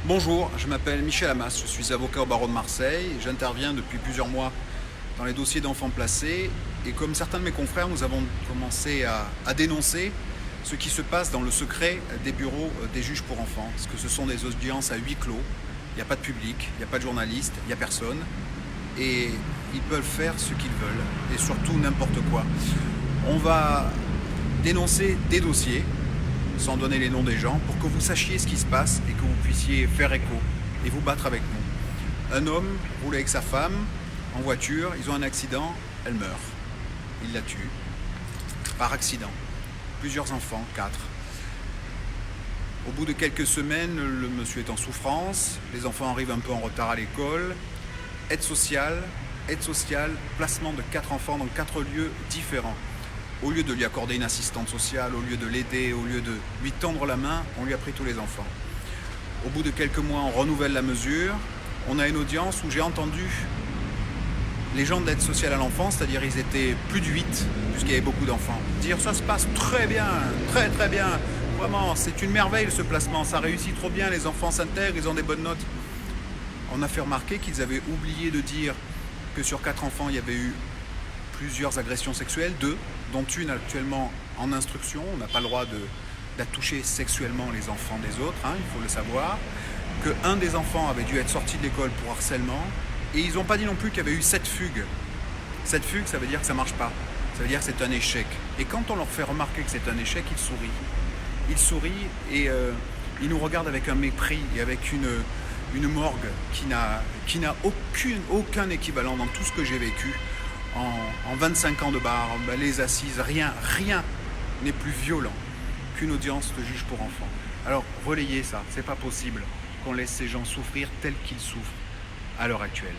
Bonjour, je m'appelle Michel Amas, je suis avocat au barreau de Marseille. J'interviens depuis plusieurs mois dans les dossiers d'enfants placés et comme certains de mes confrères, nous avons commencé à dénoncer ce qui se passe dans le secret des bureaux des juges pour enfants. Parce que ce sont des audiences à huis clos, il n'y a pas de public, il n'y a pas de journaliste, il n'y a personne et ils peuvent faire ce qu'ils veulent et surtout n'importe quoi. On va dénoncer des dossiers sans donner les noms des gens, pour que vous sachiez ce qui se passe et que vous puissiez faire écho et vous battre avec nous. Un homme roule avec sa femme en voiture, ils ont un accident, elle meurt. Il la tue. Par accident. Plusieurs enfants, 4. Au bout de quelques semaines, le monsieur est en souffrance, les enfants arrivent un peu en retard à l'école. Aide sociale, placement de 4 enfants dans 4 lieux différents. Au lieu de lui accorder une assistante sociale, au lieu de l'aider, au lieu de lui tendre la main, on lui a pris tous les enfants. Au bout de quelques mois, on renouvelle la mesure. On a une audience où j'ai entendu les gens d'aide sociale à l'enfance, c'est-à-dire ils étaient plus de 8, puisqu'il y avait beaucoup d'enfants, dire ça se passe très bien, très très bien. Vraiment, c'est une merveille ce placement, ça réussit trop bien, les enfants s'intègrent, ils ont des bonnes notes. On a fait remarquer qu'ils avaient oublié de dire que sur 4 enfants, il y avait eu plusieurs agressions sexuelles, 2, dont une actuellement en instruction. On n'a pas le droit de toucher sexuellement les enfants des autres, il faut le savoir. Qu'un des enfants avait dû être sorti de l'école pour harcèlement. Et ils n'ont pas dit non plus qu'il y avait eu 7 fugues. 7 fugues, ça veut dire que ça ne marche pas. Ça veut dire que c'est un échec. Et quand on leur fait remarquer que c'est un échec, ils sourient. Ils sourient et ils nous regardent avec un mépris et avec une morgue qui n'a aucun équivalent dans tout ce que j'ai vécu. En 25 ans de bar, les assises, rien n'est plus violent qu'une audience de juge pour enfants. Alors relayez ça, c'est pas possible qu'on laisse ces gens souffrir tels qu'ils souffrent à l'heure actuelle.